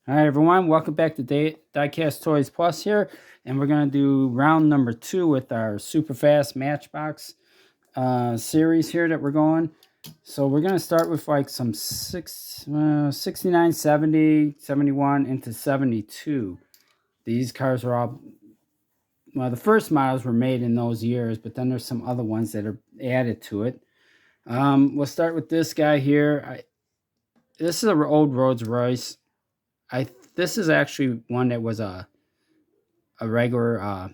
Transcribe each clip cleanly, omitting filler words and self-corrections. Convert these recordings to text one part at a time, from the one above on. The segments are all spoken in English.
Hi everyone, welcome back to Diecast Toys Plus here, and we're going to do round number 2 with our super fast Matchbox series here that we're going. So we're going to start with like some 69, 70, 71 into 72. These cars are all, well, the first models were made in those years, but then there's some other ones that are added to it. We'll start with this guy here. This is an old Rolls Royce. This is actually one that was a regular.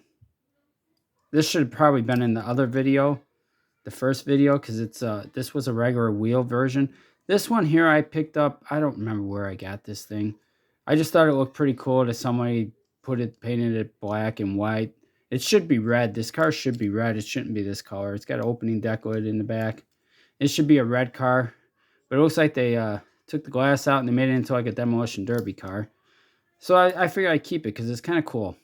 This should have probably been in the other video, the first video, because this was a regular wheel version. This one here I picked up. I don't remember where I got this thing. I just thought it looked pretty cool that somebody painted it black and white. It should be red. This car should be red. It shouldn't be this color. It's got an opening deck lid in the back. It should be a red car, but it looks like they took the glass out and they made it into like a demolition derby car. So I figured I'd keep it because it's kind of cool.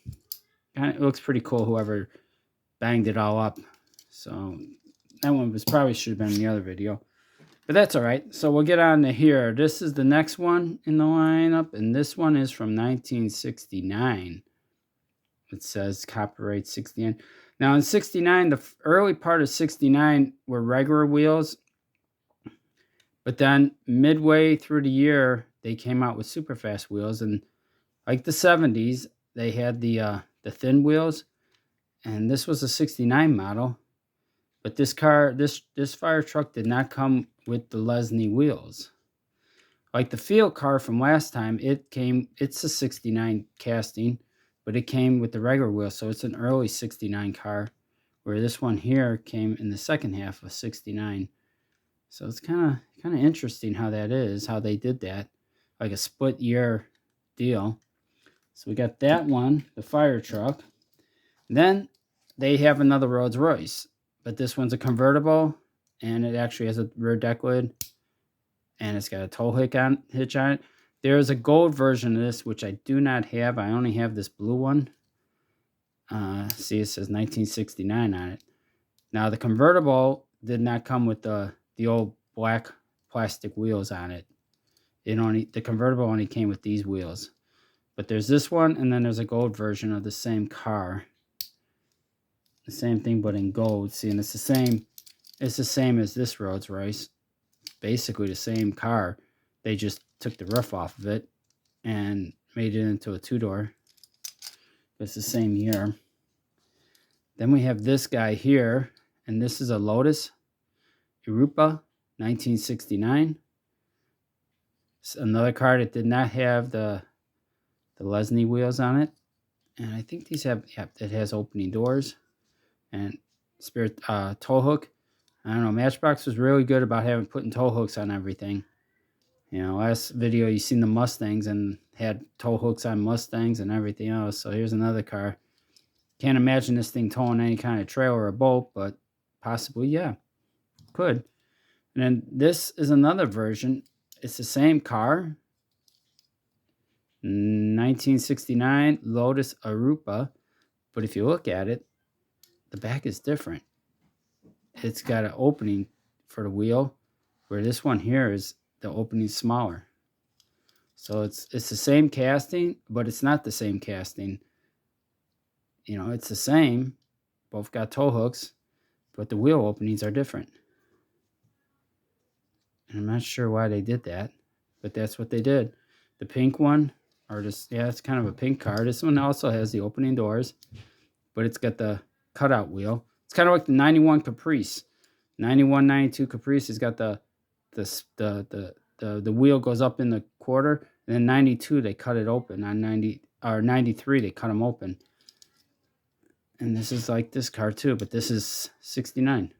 It looks pretty cool, whoever banged it all up. So that one probably should have been in the other video. But that's all right. So we'll get on to here. This is the next one in the lineup, and this one is from 1969. It says copyright 69. Now in 69, the early part of 69 were regular wheels. But then midway through the year, they came out with super fast wheels. And like the 70s, they had the thin wheels. And this was a 69 model. But this car, this fire truck did not come with the Lesney wheels. Like the field car from last time, it's a 69 casting, but it came with the regular wheels. So it's an early 69 car, where this one here came in the second half of 69. So it's kind of interesting how that is, how they did that, like a split year deal. So we got that one, the fire truck. Then they have another Rolls Royce, but this one's a convertible, and it actually has a rear deck lid, and it's got a tow hitch on it. There's a gold version of this, which I do not have. I only have this blue one. See, it says 1969 on it. Now, the convertible did not come with the old black plastic wheels on it. The convertible only came with these wheels. But there's this one, and then there's a gold version of the same car. The same thing, but in gold. See, and it's the same as this Rolls Royce. Basically the same car. They just took the roof off of it and made it into a two-door. It's the same year. Then we have this guy here, and this is a Lotus Europa 1969. It's another car that did not have the Lesney wheels on it. And I think these have, it has opening doors and spirit tow hook. I don't know, Matchbox was really good about putting tow hooks on everything. You know, last video you seen the Mustangs and had tow hooks on Mustangs and everything else. So here's another car. Can't imagine this thing towing any kind of trailer or boat, but possibly, yeah, could. And then this is another version. It's the same car. 1969 Lotus Arupa. But if you look at it, the back is different. It's got an opening for the wheel, where this one here is the opening smaller. So it's the same casting, but it's not the same casting. You know, it's the same. Both got tow hooks, but the wheel openings are different. And I'm not sure why they did that, but that's what they did. The pink one, or just, yeah, it's kind of a pink car. This one also has the opening doors, but it's got the cutout wheel. It's kind of like the 91 Caprice. 91, 92 Caprice has got the wheel goes up in the quarter, and then 92 they cut it open. On 93 they cut them open. And this is like this car too, but this is 69.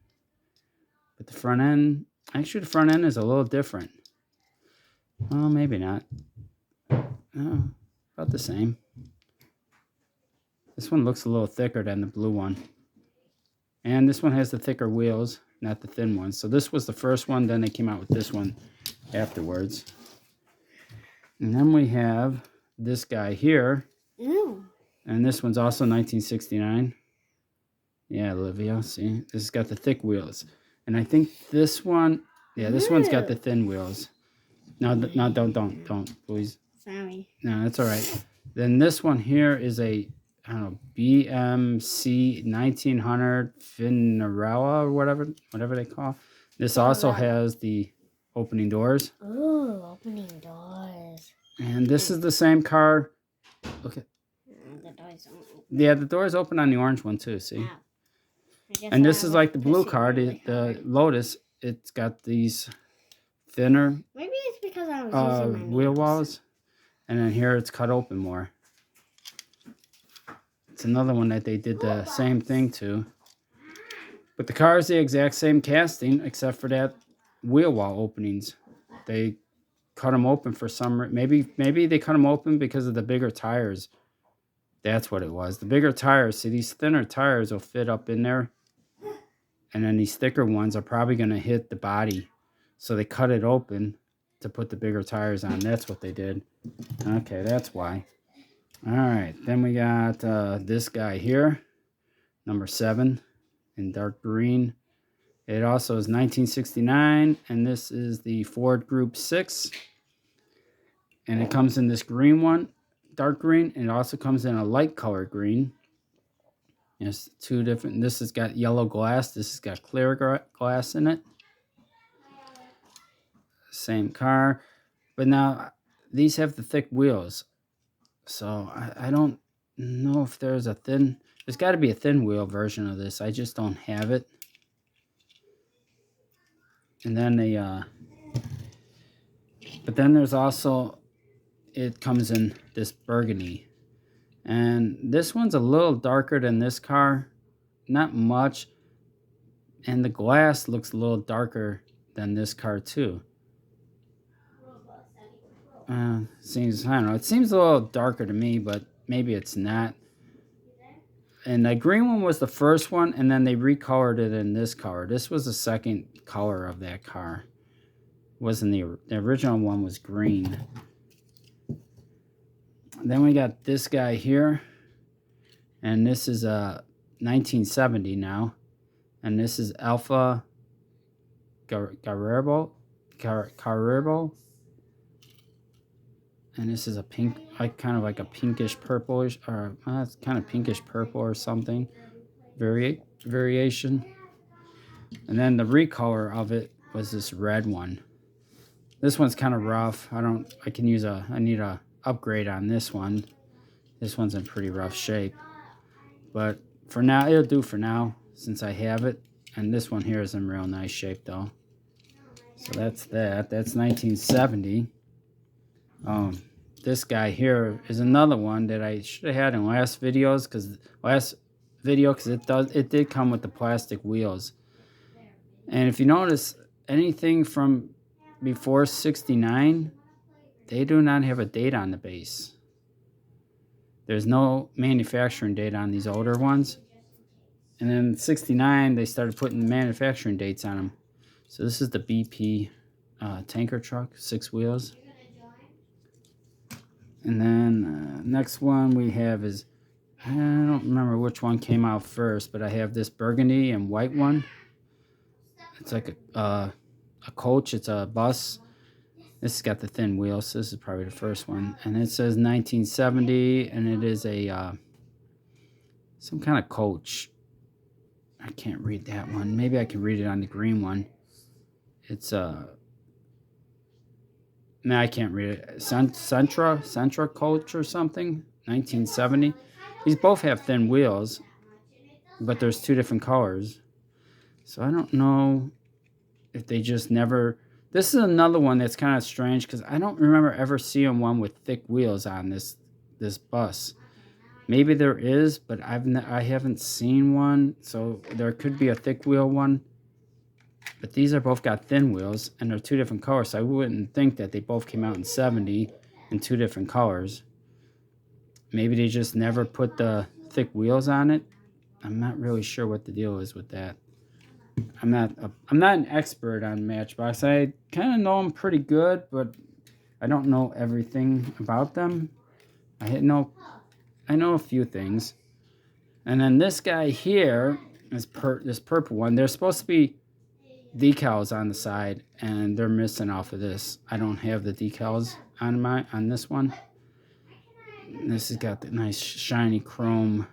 But the front end, actually the front end is a little different. Well, maybe not. About the same. This one looks a little thicker than the blue one. And this one has the thicker wheels, not the thin ones. So this was the first one, then they came out with this one afterwards. And then we have this guy here. Ooh. And this one's also 1969. Yeah, Olivia, see? This has got the thick wheels. And I think this one, yeah, this one's got the thin wheels. No, don't, please. sorry. No, that's all right. Then this one here is a, I don't know, BMC 1900 Finarella or whatever they call. This also has the opening doors. Ooh, opening doors. And this is the same car. Okay. The doors don't open. Yeah, the doors open on the orange one too, see? Ow. And this is like the blue car, the Lotus. It's got these thinner Maybe it's because I was using my wheel nails. walls. And then here it's cut open more. It's another one that they did the same thing to. But the car is the exact same casting, except for that wheel wall openings. They cut them open for some reason. Maybe they cut them open because of the bigger tires. That's what it was. The bigger tires. See, these thinner tires will fit up in there. And then these thicker ones are probably going to hit the body. So they cut it open to put the bigger tires on. That's what they did. Okay, that's why. All right, then we got this guy here, number 7 in dark green. It also is 1969, and this is the Ford Group 6. And it comes in this green one, dark green, and it also comes in a light color green. It's two different. This has got yellow glass. This has got clear glass in it. Same car. But now, these have the thick wheels. So, I don't know if there's a thin... There's got to be a thin wheel version of this. I just don't have it. And then but then there's also... It comes in this burgundy. And this one's a little darker than this car. Not much. And the glass looks a little darker than this car too. Seems, I don't know, it seems a little darker to me, but maybe it's not. And the green one was the first one, and then they recolored it in this color. This was the second color of that car. Wasn't the original one was green. Then we got this guy here, and this is a 1970 now, and this is Alpha Carrero, and this is a pink, like kind of like a pinkish purplish, or it's kind of pinkish purple or something, variation. And then the recolor of it was this red one. This one's kind of rough. I need a upgrade on this one. This one's in pretty rough shape, but for now it'll do for now since I have it. And this one here is in real nice shape though. So that's that. That's 1970. This guy here is another one that I should have had in last video because it did come with the plastic wheels. And if you notice, anything from before 69, they do not have a date on the base. There's no manufacturing date on these older ones. And then 69, they started putting manufacturing dates on them. So this is the BP tanker truck, 6 wheels. And then next one we have is, I don't remember which one came out first, but I have this burgundy and white one. It's like a coach. It's a bus. This has got the thin wheels. So this is probably the first one. And it says 1970, and it is a some kind of coach. I can't read that one. Maybe I can read it on the green one. It's no, I can't read it. Sentra coach or something. 1970. These both have thin wheels, but there's 2 different colors. So I don't know if they just never... This is another one that's kind of strange because I don't remember ever seeing one with thick wheels on this bus. Maybe there is, but I haven't seen one. So there could be a thick wheel one. But these are both got thin wheels, and they're 2 different colors. So I wouldn't think that they both came out in 70 in 2 different colors. Maybe they just never put the thick wheels on it. I'm not really sure what the deal is with that. I'm not an expert on Matchbox. I kind of know them pretty good, but I don't know everything about them. I know a few things. And then this guy here is this purple one. There's supposed to be decals on the side, and they're missing off of this. I don't have the decals on this one. And this has got the nice shiny chrome,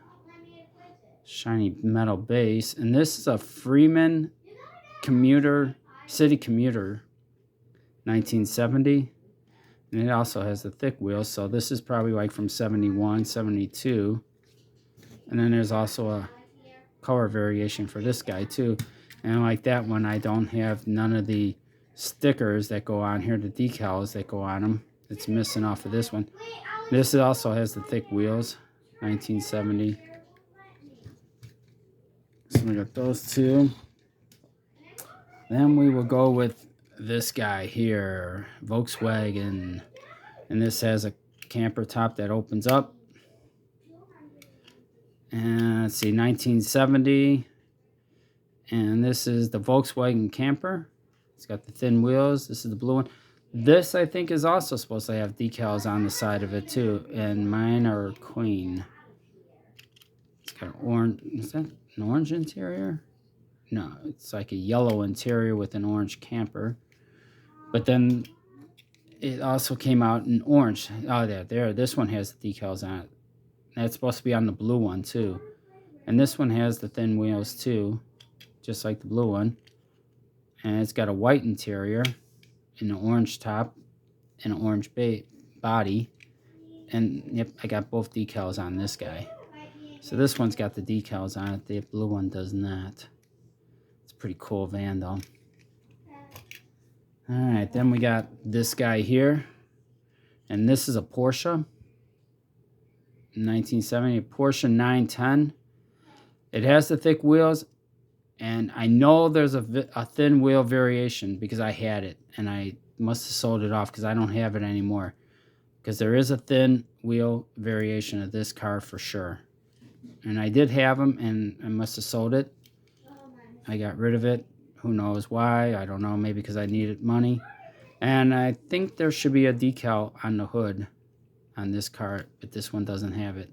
shiny metal base. And this is a Freeman City Commuter, 1970. And it also has the thick wheels, so this is probably like from 71, 72. And then there's also a color variation for this guy too. And like that one, I don't have none of the stickers that go on here, the decals that go on them. It's missing off of this one. This also has the thick wheels, 1970. So we got those two. Then we will go with this guy here, Volkswagen. And this has a camper top that opens up. And let's see, 1970. And this is the Volkswagen camper. It's got the thin wheels. This is the blue one. This, I think, is also supposed to have decals on the side of it, too. And mine are Queen. It's got orange. Is that an orange interior? No, it's like a yellow interior with an orange camper. But then it also came out in orange. Oh, there. This one has the decals on it. That's supposed to be on the blue one, too. And this one has the thin wheels, too, just like the blue one. And it's got a white interior, and an orange top, and an orange body. And, yep, I got both decals on this guy. So this one's got the decals on it. The blue one does not. It's a pretty cool van, though. Alright, then we got this guy here. And this is a Porsche. 1970, a Porsche 910. It has the thick wheels. And I know there's a thin wheel variation because I had it. And I must have sold it off because I don't have it anymore. Because there is a thin wheel variation of this car for sure. And I did have them, and I must have sold it. I got rid of it. Who knows why? I don't know. Maybe because I needed money. And I think there should be a decal on the hood on this car, but this one doesn't have it.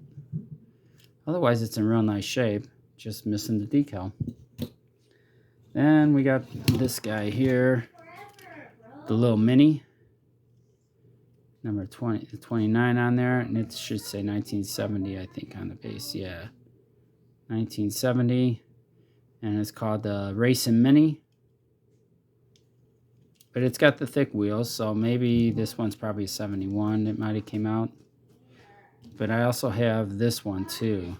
Otherwise, it's in real nice shape. Just missing the decal. Then we got this guy here. The little Mini. Number 29 on there. And it should say 1970, I think, on the base. Yeah. 1970. And it's called the Racing Mini. But it's got the thick wheels, so maybe this one's probably a 71. It might have came out. But I also have this one too.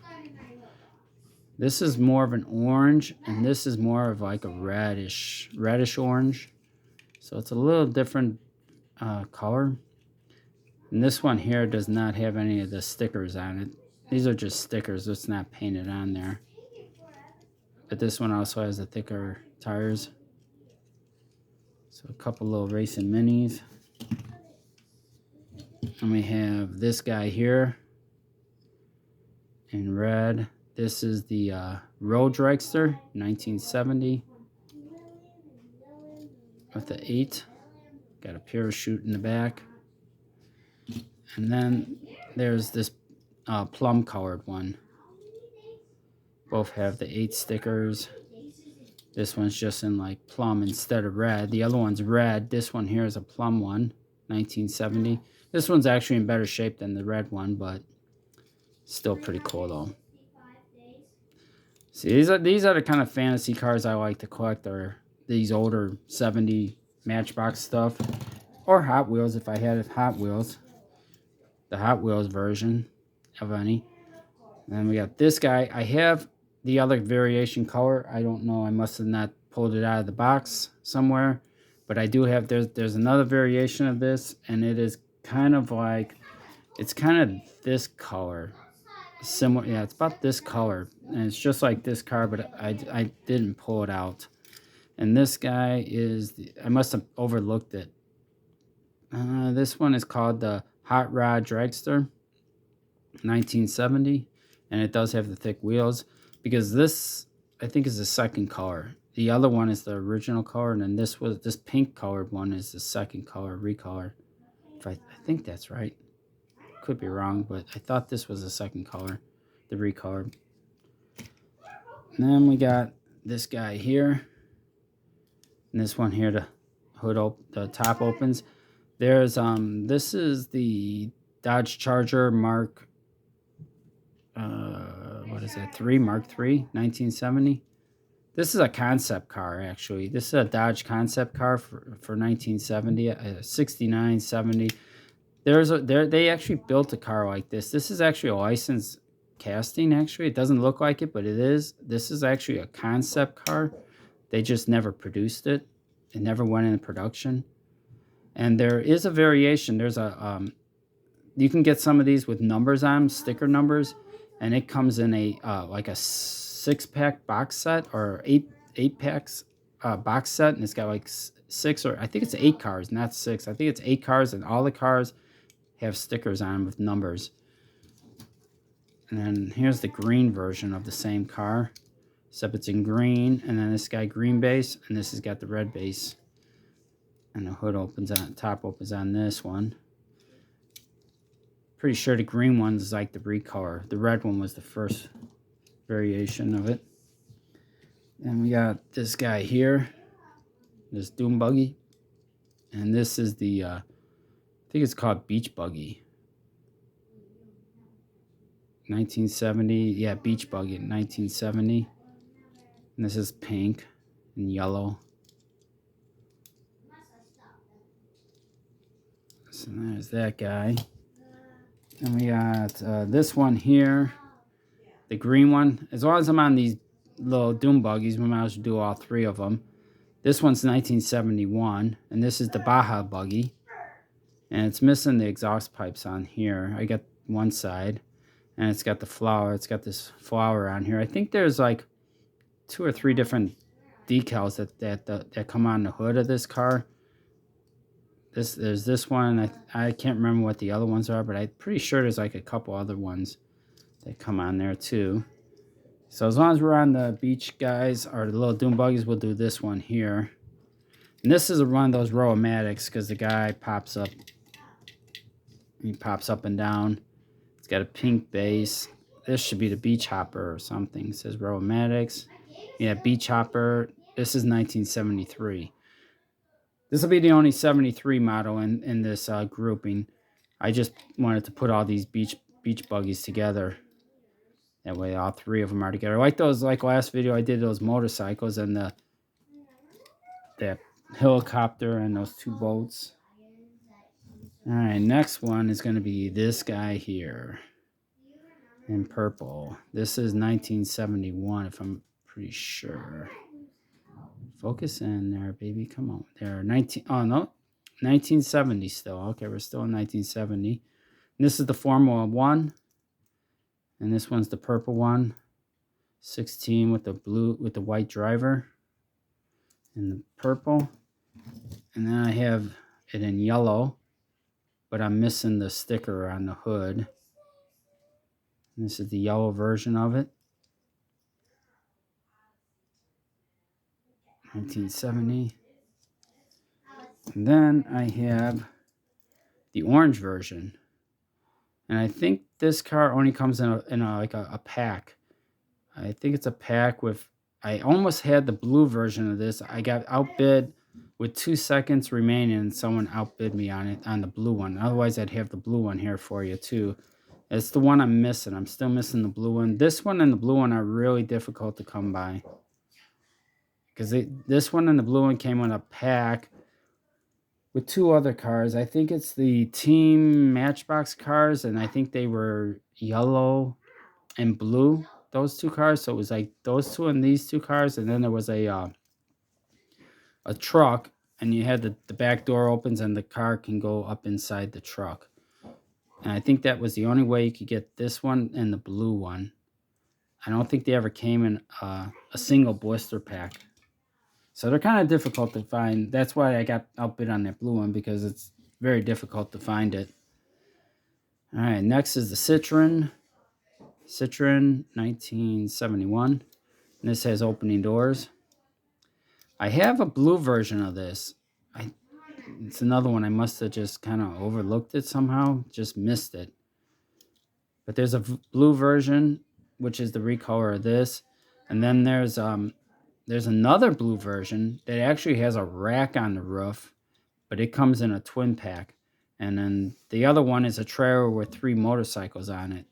This is more of an orange, and this is more of like a reddish orange. So it's a little different color. And this one here does not have any of the stickers on it. These are just stickers. It's not painted on there. But this one also has the thicker tires. So a couple little racing minis. And we have this guy here in red. This is the Road Dragster, 1970. With the 8. Got a parachute in the back. And then there's this plum colored one. Both have the 8 stickers. This one's just in like plum instead of red. The other one's red. This one here is a plum one, 1970. This one's actually in better shape than the red one, but still pretty cool though. See, these are the kind of fantasy cars I like to collect, are these older 70 Matchbox stuff. Or Hot Wheels if I had Hot Wheels. The Hot Wheels version of any. And then we got this guy. I have the other variation color. I don't know. I must have not pulled it out of the box somewhere. But I do have, there's another variation of this. And it is kind of like, it's kind of this color. Similar, yeah, it's about this color. And it's just like this car, but I didn't pull it out. And this guy is, I must have overlooked it. This one is called the Hot Rod Dragster, 1970. And it does have the thick wheels. Because this, I think, is the second color. The other one is the original color, and then this pink colored one is the second color, recolor. I think that's right. Could be wrong, but I thought this was the second color, the recolor. And then we got this guy here. And this one here, the top opens. There's this is the Dodge Charger Mark what is that, 3 Mark 3 1970. This is a concept car, actually. This is a Dodge concept car for 1970, 69, 70. They actually built a car like this. This is actually a licensed casting, actually. It doesn't look like it, but it is. This is actually a concept car. They just never produced it. It never went into production. And there is a variation. There's a you can get some of these with numbers on them, sticker numbers, and it comes in a like a 6-pack box set or eight packs box set, and it's got like 6, or I think it's 8 cars, not 6. I think it's 8 cars, and all the cars have stickers on them with numbers. And then here's the green version of the same car, except it's in green, and then this got green base, and this has got the red base. And the hood opens on, top opens on this one. Pretty sure the green one is like the recolor. The red one was the first variation of it. And we got this guy here, this Doom Buggy. And this is the, I think it's called Beach Buggy. 1970, yeah, Beach Buggy, 1970. And this is pink and yellow. So there's that guy. And we got this one here, the green one. As long as I'm on these little Doom Buggies, we might as well do all 3 of them. This one's 1971, and this is the Baja Buggy. And it's missing the exhaust pipes on here. I got one side, and it's got the flower. It's got this flower on here. I think there's like 2 or 3 different decals that come on the hood of this car. There's this one. I can't remember what the other ones are, but I'm pretty sure there's like a couple other ones that come on there too. So as long as we're on the beach guys, or the little Doom Buggies, we'll do this one here. And this is one of those Row-O-Matics, because the guy pops up. He pops up and down. It's got a pink base. This should be the Beach Hopper or something. It says Row-O-Matics. Yeah, Beach Hopper. This is 1973. This will be the only 73 model in this grouping. I just wanted to put all these beach buggies together. That way all 3 of them are together. Like those, like last video I did those motorcycles and the helicopter and those 2 boats. Alright, next one is going to be this guy here in purple. This is 1971, if I'm pretty sure. Focus in there, baby. Come on. There, 1970 still. Okay, we're still in 1970. And this is the Formula 1. And this one's the purple one. 16 with the blue, with the white driver. And the purple. And then I have it in yellow, but I'm missing the sticker on the hood. And this is the yellow version of it. 1970. And then I have the orange version. And I think this car only comes in a pack. I think it's a pack with, I almost had the blue version of this. I got outbid with 2 seconds remaining, and someone outbid me on it, on the blue one. Otherwise, I'd have the blue one here for you too. It's the one I'm missing. I'm still missing the blue one. This one and the blue one are really difficult to come by, because this one and the blue one came in a pack with 2 other cars. I think it's the Team Matchbox cars, and I think they were yellow and blue, those 2 cars. So it was like those 2 and these 2 cars, and then there was a truck, and you had the back door opens and the car can go up inside the truck. And I think that was the only way you could get this one and the blue one. I don't think they ever came in a single blister pack. So they're kind of difficult to find. That's why I got outbid on that blue one, because it's very difficult to find it. All right, next is the Citroen. Citroen 1971. And this has opening doors. I have a blue version of this. It's another one I must have just kind of overlooked it somehow, just missed it. But there's a blue version, which is the recolor of this. And then there's another blue version that actually has a rack on the roof, but it comes in a twin pack. And then the other one is a trailer with 3 motorcycles on it.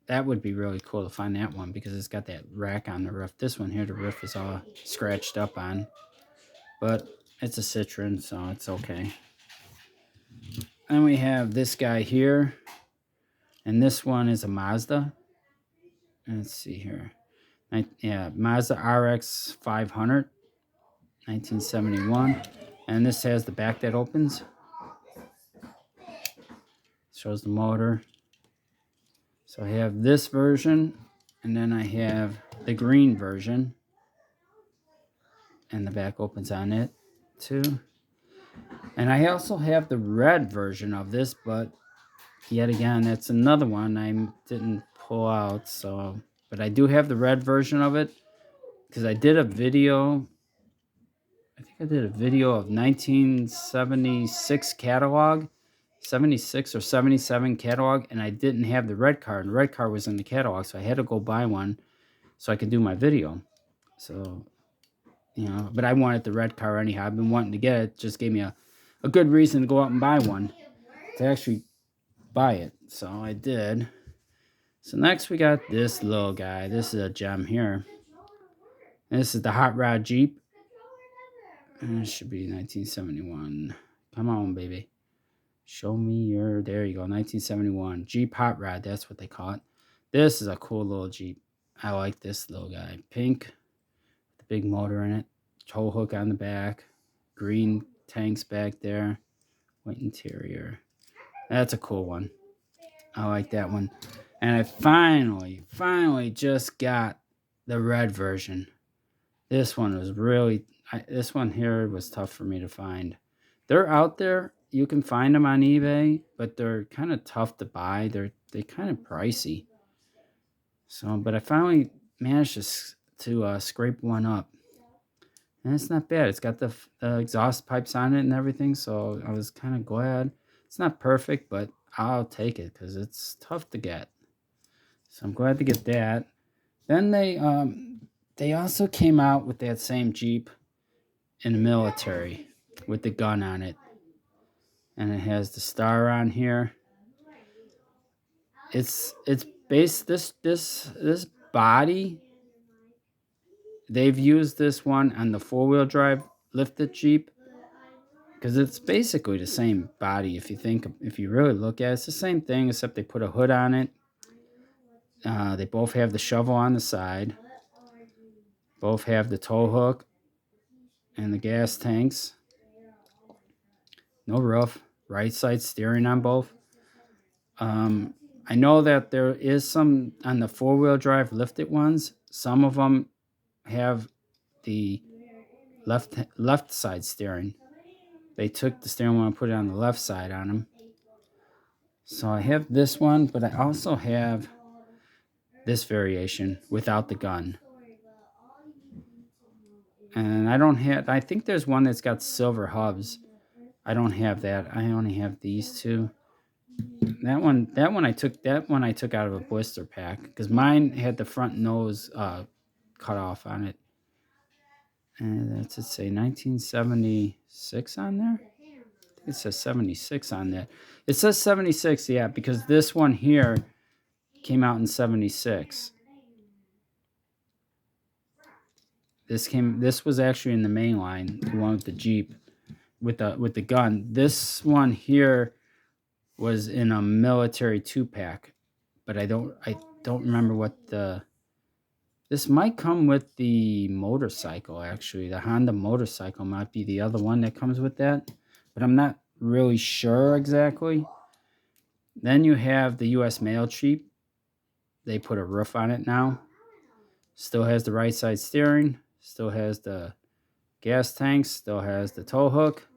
That would be really cool to find that one because it's got that rack on the roof. This one here, the roof is all scratched up on, but it's a Citroen, so it's okay. Then we have this guy here, and this one is a Mazda. Let's see here. Yeah, Mazda RX 500, 1971. And this has the back that opens. Shows the motor. So I have this version, and then I have the green version. And the back opens on it, too. And I also have the red version of this, but yet again, that's another one I didn't pull out. So, but I do have the red version of it because I did a video. I think I did a video of 1976 catalog, 76 or 77 catalog, and I didn't have the red car. And the red car was in the catalog, so I had to go buy one so I could do my video. So, you know, but I wanted the red car anyhow. I've been wanting to get it. Just gave me a good reason to go out and buy one, to actually buy it. So I did. So next we got this little guy. This is a gem here. And this is the Hot Rod Jeep. And it should be 1971. Come on, baby. Show me your... There you go, 1971. Jeep Hot Rod, that's what they call it. This is a cool little Jeep. I like this little guy. Pink, the big motor in it. Tow hook on the back. Green tanks back there. White interior. That's a cool one. I like that one. And I finally just got the red version. This one was really... this one here was tough for me to find. They're out there. You can find them on eBay, but they're kind of tough to buy. They're kind of pricey. So, but I finally managed to scrape one up. And it's not bad. It's got the exhaust pipes on it and everything, so I was kind of glad. It's not perfect, but I'll take it because it's tough to get. So I'm glad to get that. Then they also came out with that same Jeep in the military with the gun on it. And it has the star on here. It's based this body. They've used this one on the 4-wheel drive lifted Jeep because it's basically the same body. If you really look at it, it's the same thing except they put a hood on it. They both have the shovel on the side. Both have the tow hook and the gas tanks. No roof. Right side steering on both. I know that there is some on the 4-wheel drive lifted ones. Some of them have the left side steering. They took the steering wheel and put it on the left side on them. So I have this one, but I also have this variation without the gun. And I think there's one that's got silver hubs. I don't have that. I only have these two. That one I took out of a blister pack because mine had the front nose cut off on it. And that's it, say 1976 on there. It says 76 on that. It says 76, yeah, because this one here came out in 76. This was actually in the main line, the one with the Jeep with the gun. This one here was in a military 2-pack, but I don't remember what this might come with the motorcycle. Actually, the Honda motorcycle might be the other one that comes with that, but I'm not really sure exactly. Then you have the U.S. Mail Jeep. They put a roof on it now. Still has the right side steering. Still has the gas tanks. Still has the tow hook.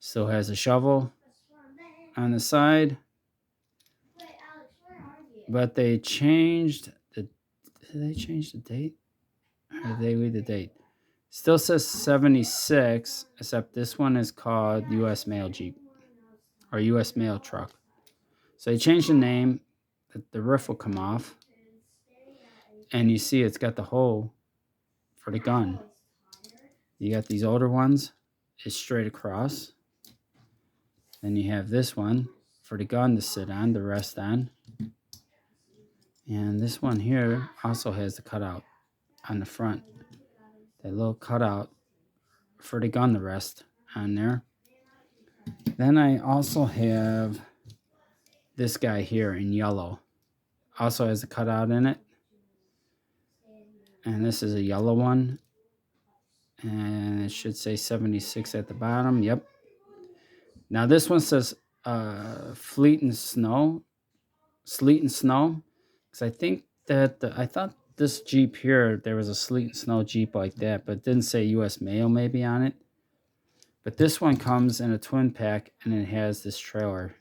Still has a shovel on the side. But they changed the... Did they change the date? Or did they leave the date? Still says 76, except this one is called U.S. Mail Jeep. Or U.S. Mail Truck. So they changed the name. The roof will come off. And you see it's got the hole for the gun. You got these older ones. is straight across. Then you have this one for the gun to sit on, to rest on. And this one here also has the cutout on the front. That little cutout for the gun to rest on there. Then I also have this guy here in yellow. Also has a cutout in it. And this is a yellow one. And it should say 76 at the bottom. Yep. Now this one says sleet and snow. Because I think that I thought this Jeep here, there was a sleet and snow Jeep like that, but it didn't say US mail maybe on it. But this one comes in a twin pack, and it has this trailer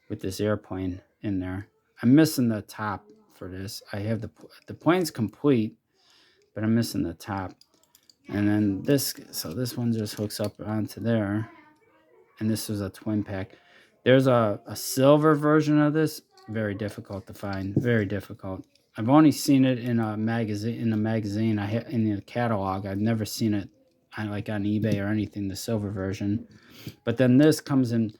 with this airplane in there. I'm missing the top for this. I have the plane's complete, but I'm missing the top. And then this one just hooks up onto there. And this is a twin pack. There's a silver version of this. Very difficult to find. Very difficult. I've only seen it in a magazine. In the catalog. I've never seen it on eBay or anything. The silver version. But then this comes in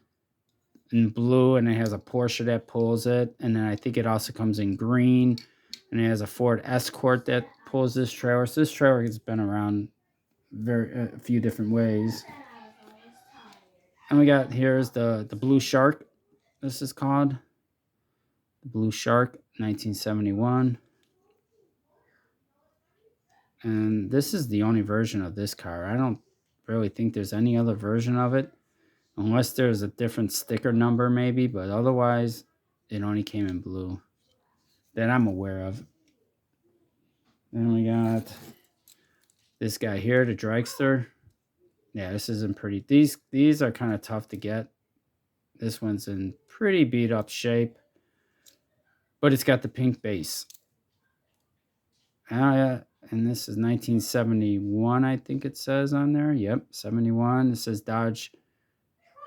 blue, and it has a Porsche that pulls it. And then I think it also comes in green, and it has a Ford Escort that pulls this trailer. So this trailer has been around a few different ways. And we got, here's the Blue Shark. This is called the Blue Shark, 1971. And this is the only version of this car. I don't really think there's any other version of it, unless there's a different sticker number maybe, but otherwise it only came in blue that I'm aware of. Then we got this guy here, the dragster. Yeah, this isn't pretty. These are kind of tough to get. This one's in pretty beat up shape, but it's got the pink base. And this is 1971, I think it says on there. Yep, 71. It says Dodge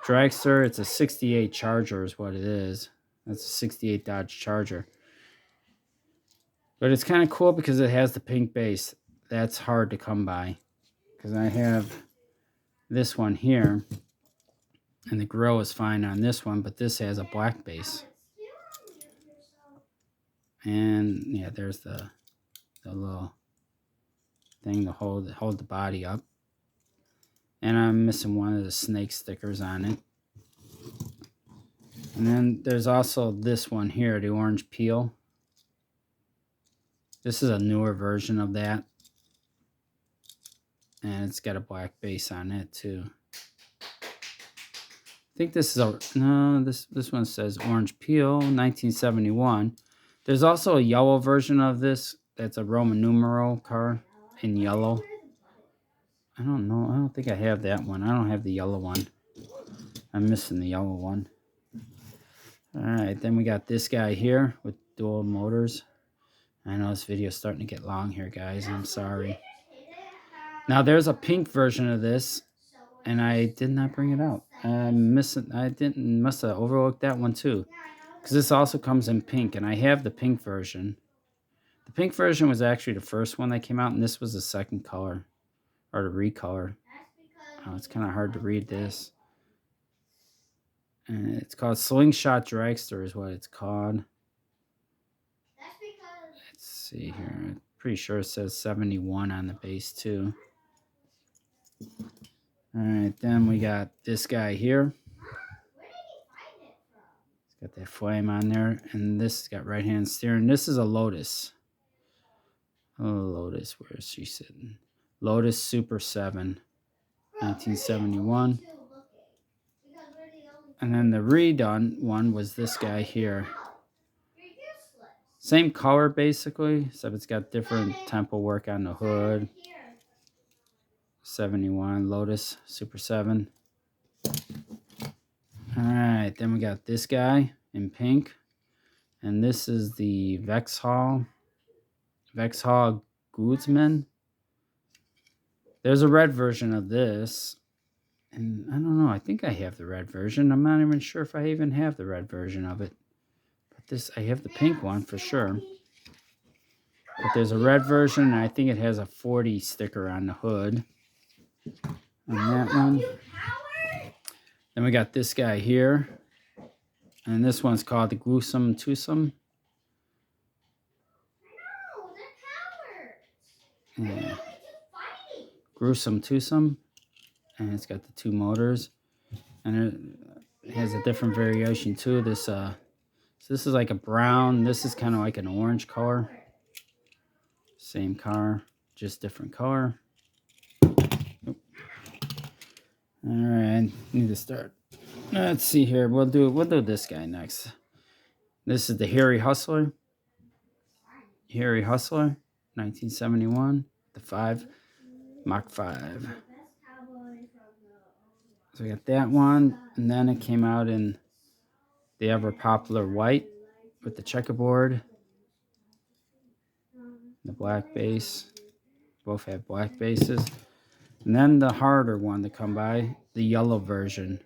Dragster. It's a 68 Charger is what it is. That's a 68 Dodge Charger. But it's kind of cool because it has the pink base. That's hard to come by. Because I have this one here. And the grill is fine on this one, but this has a black base. And yeah, there's the little thing to hold the body up. And I'm missing one of the snake stickers on it. And then there's also this one here, the orange peel. This is a newer version of that. And it's got a black base on it too. I think this is this one says orange peel, 1971. There's also a yellow version of this. That's a Roman numeral car in yellow. I don't know. I don't think I have that one. I don't have the yellow one. I'm missing the yellow one. All right, then we got this guy here with dual motors. I know this video is starting to get long here, guys. I'm sorry. Now, there's a pink version of this, and I did not bring it out. I must have overlooked that one too, because this also comes in pink, and I have the pink version. The pink version was actually the first one that came out, and this was the second color, or the recolor. Oh, it's kind of hard to read this. And it's called Slingshot Dragster is what it's called. Let's see here. I'm pretty sure it says 71 on the base too. All right, then we got this guy here. It's got that flame on there, and this has got right-hand steering. This is a Lotus. Oh, Lotus, where is she sitting? Lotus Super 7, 1971. And then the redone one was this guy here. Same color basically, except it's got different tempo work on the hood. 71 Lotus Super 7. Alright, then we got this guy in pink. And this is the Vauxhall Guzman. There's a red version of this. And I don't know, I think I have the red version. I'm not even sure if I even have the red version of it. But this, I have the pink one for sure. But there's a red version, and I think it has a 40 sticker on the hood. on that one. Then we got this guy here. And this one's called the Gruesome Twosome. Yeah. Gruesome Twosome. And it's got the two motors. And it has a different variation too. So this is like a brown. This is kind of like an orange color. Same car, just different color. Alright, need to start. Let's see here. We'll do this guy next. This is the Harry Hustler. Harry Hustler, 1971. The 5. Mach 5. So we got that one, and then it came out in the ever popular white with the checkerboard, the black base. Both have black bases. And then the harder one to come by, the yellow version.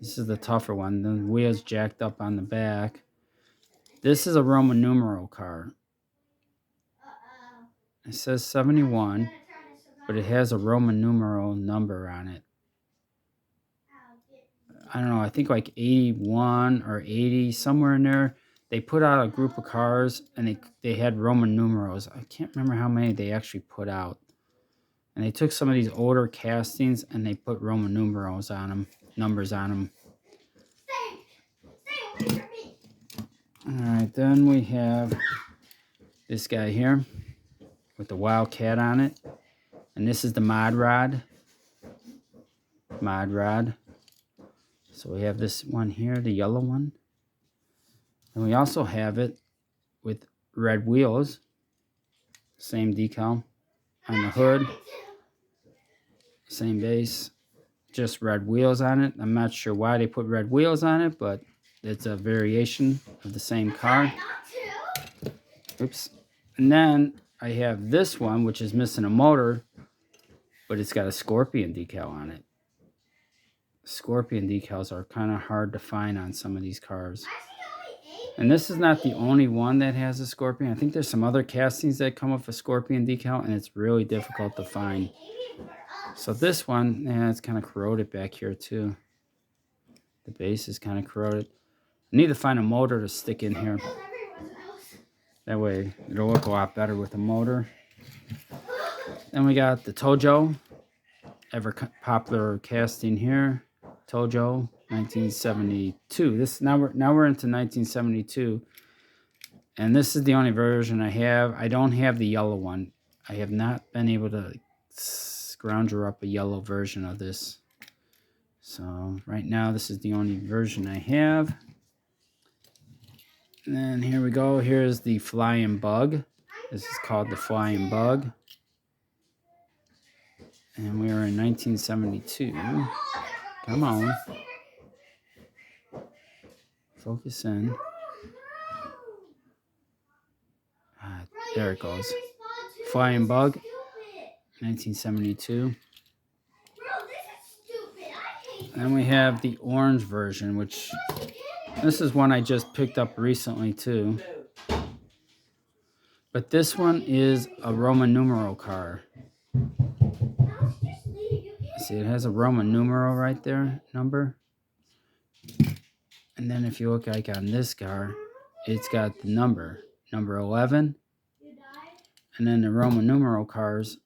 This is the tougher one. The wheels jacked up on the back. This is a Roman numeral car. It says 71, but it has a Roman numeral number on it. I don't know, I think like 81 or 80, somewhere in there. They put out a group of cars, and they had Roman numerals. I can't remember how many they actually put out. And they took some of these older castings, and they put Roman numerals on them, numbers on them. Stay away from me. All right, then we have this guy here with the Wildcat on it. And this is the Mod Rod. Mod Rod. So we have this one here, the yellow one. And we also have it with red wheels. Same decal on the hood. Same base. Just red wheels on it. I'm not sure why they put red wheels on it, but it's a variation of the same car. Oops. And then I have this one, which is missing a motor, but it's got a Scorpion decal on it. Scorpion decals are kind of hard to find on some of these cars. And this is not the only one that has a Scorpion. I think there's some other castings that come with a Scorpion decal, and it's really difficult to find. So this one, yeah, it's kind of corroded back here too. The base is kind of corroded. I need to find a motor to stick in here. That way it'll look a lot better with a motor. Then we got the Tojo, ever popular casting here. Tojo, 1972. Now we're into 1972, and this is the only version I have. I don't have the yellow one. I have not been able to scrounger up a yellow version of this. So right now this is the only version I have. And then here we go. Here's the Flying Bug. This is called the Flying Bug. And we are in 1972. Come on. Focus in. There it goes. Flying Bug, 1972. Then we have the orange version, which this is one I just picked up recently too. But this one is a Roman numeral car. See, it has a Roman numeral right there, number. And then if you look like on this car, it's got the number 11. And then the Roman numeral cars,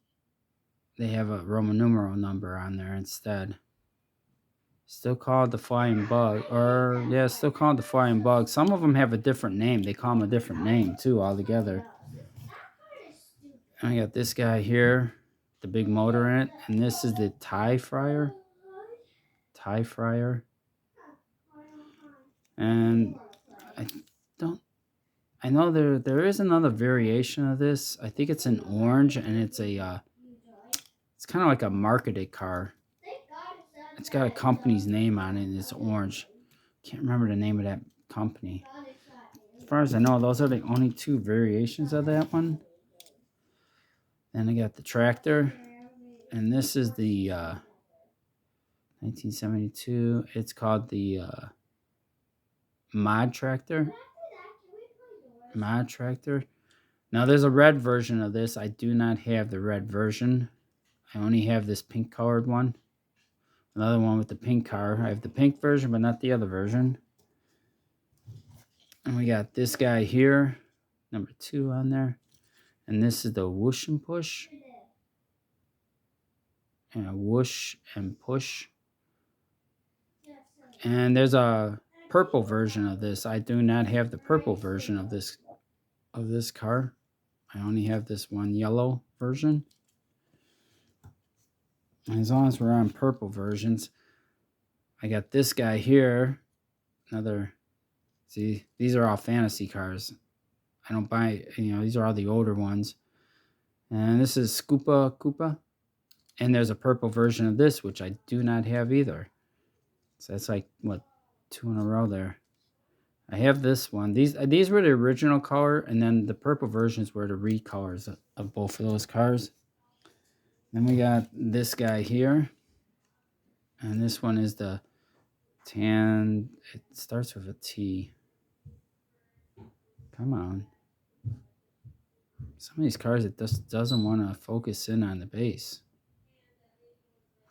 they have a Roman numeral number on there instead. Still called the Flying Bug, or yeah, still called the Flying Bug. Some of them have a different name. They call them a different name too altogether. And I got this guy here, the big motor in it, and this is the Tie Fryer. Tie Fryer. And I know there is another variation of this. I think it's an orange, and it's kind of like a marketed car. It's got a company's name on it, and it's orange. Can't remember the name of that company. As far as I know, those are the only two variations of that one. Then I got the tractor, and this is the 1972. It's called the Mod Tractor. Mod Tractor. Now there's a red version of this. I do not have the red version I only have this pink colored one. Another one with the pink car. I have the pink version, but not the other version. And we got this guy here, number 2 on there. And this is the whoosh and push. And a whoosh and push. And there's a purple version of this. I do not have the purple version of this car. I only have this one yellow version. And as long as we're on purple versions, I got this guy here. Another, see, these are all fantasy cars. I don't buy, these are all the older ones. And this is Koopa. And there's a purple version of this, which I do not have either. So that's like, what, 2 in a row there. I have this one. These were the original color, and then the purple versions were the recolors of both of those cars. Then we got this guy here. And this one is the tan. It starts with a T. Come on. Some of these cars, it just doesn't want to focus in on the base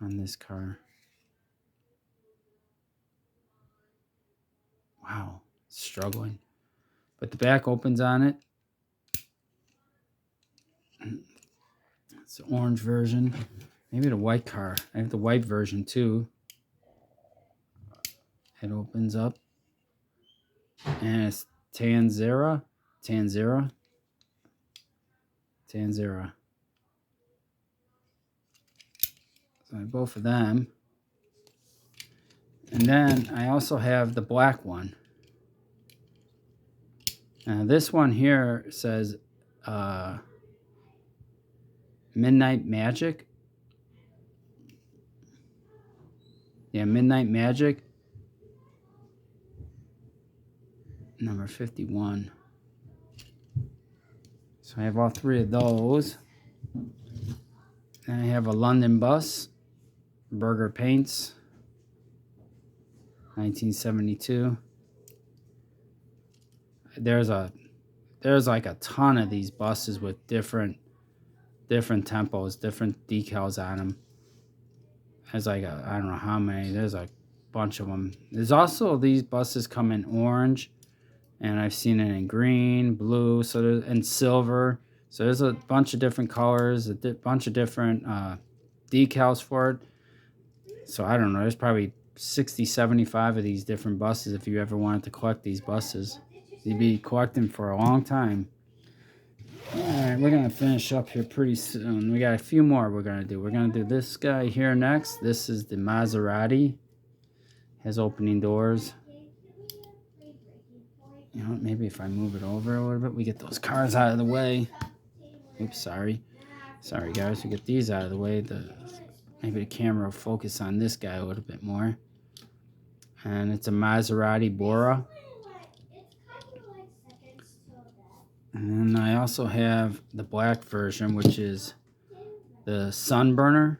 on this car. Wow, struggling. But the back opens on it. It's the orange version. Maybe the white car. I have the white version too. It opens up. And it's Tanzera. So I have both of them. And then I also have the black one. This one here says Midnight Magic. Yeah, Midnight Magic. Number 51. So I have all 3 of those. And I have a London Bus. Burger Paints. 1972. There's like a ton of these buses with different tempos, different decals on them. There's like I don't know how many. There's a bunch of them. There's also these buses come in orange, and I've seen it in green, blue, and silver. So there's a bunch of different colors, a bunch of different decals for it. So I don't know. There's probably 60, 75 of these different buses if you ever wanted to collect these buses. You'd be collecting for a long time. Alright, we're going to finish up here pretty soon. We got a few more we're going to do. We're going to do this guy here next. This is the Maserati. Has opening doors. You know what, maybe if I move it over a little bit, we get those cars out of the way. Oops, sorry. Sorry, guys. We get these out of the way. Maybe the camera will focus on this guy a little bit more. And it's a Maserati Bora. And then I also have the black version, which is the Sunburner.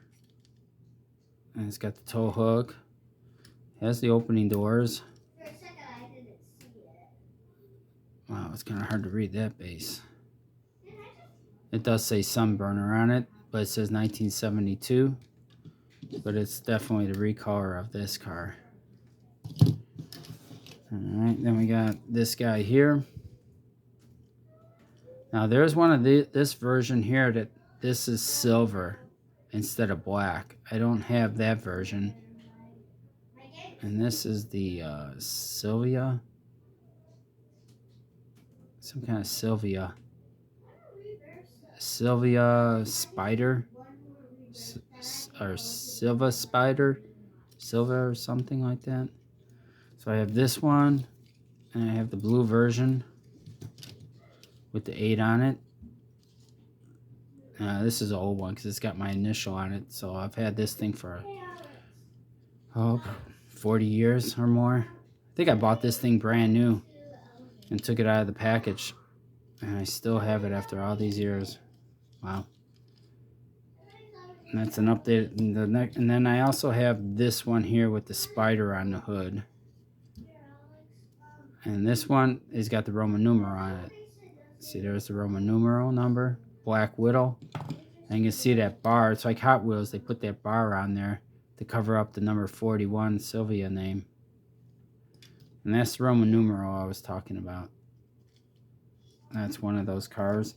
And it's got the tow hook. Has the opening doors. Wow, it's kind of hard to read that base. It does say Sunburner on it, but it says 1972. But it's definitely the recolor of this car. Alright, then we got this guy here. Now there's one of this version here that this is silver instead of black. I don't have that version. And this is the Sylvia. Some kind of Sylvia Spider. Or Silva Spider. Silva or something like that. So I have this one. And I have the blue version. With the 8 on it. This is an old one because it's got my initial on it. So I've had this thing for 40 years or more. I think I bought this thing brand new and took it out of the package. And I still have it after all these years. Wow. And that's an update. And then I also have this one here with the spider on the hood. And this one has got the Roman numeral on it. See, there's the Roman numeral number. Black Widow. And you can see that bar. It's like Hot Wheels. They put that bar on there to cover up the number 41 Sylvia name. And that's the Roman numeral I was talking about. That's one of those cars.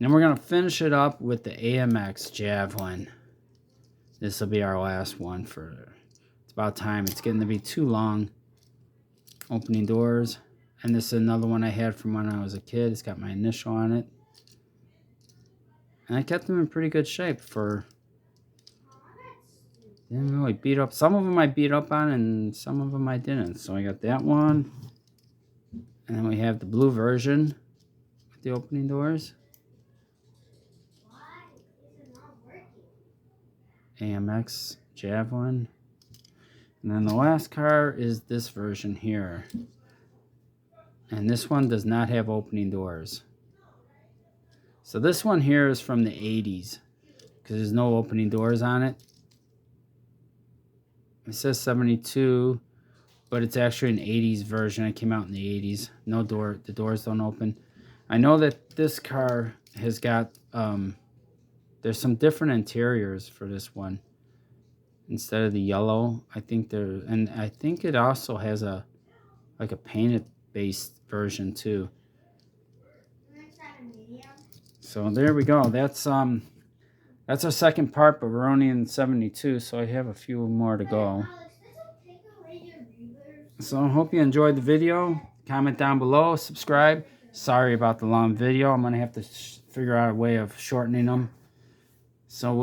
And we're going to finish it up with the AMX Javelin. This will be our last one for... It's about time. It's getting to be too long. Opening doors. And this is another one I had from when I was a kid. It's got my initial on it. And I kept them in pretty good shape for... Didn't really beat up. Some of them I beat up on and some of them I didn't. So I got that one. And then we have the blue version with the opening doors. AMX Javelin. And then the last car is this version here. And this one does not have opening doors. So this one here is from the 80s. Because there's no opening doors on it. It says 72, but it's actually an 80s version. It came out in the 80s. No door, the doors don't open. I know that this car has got, there's some different interiors for this one. Instead of the yellow, I think and I think it also has like a painted based version too. So there we go. That's our second part, but we're only in 72, so I have a few more to go. So I hope you enjoyed the video. Comment down below, subscribe. Sorry about the long video. I'm going to have to figure out a way of shortening them. So we'll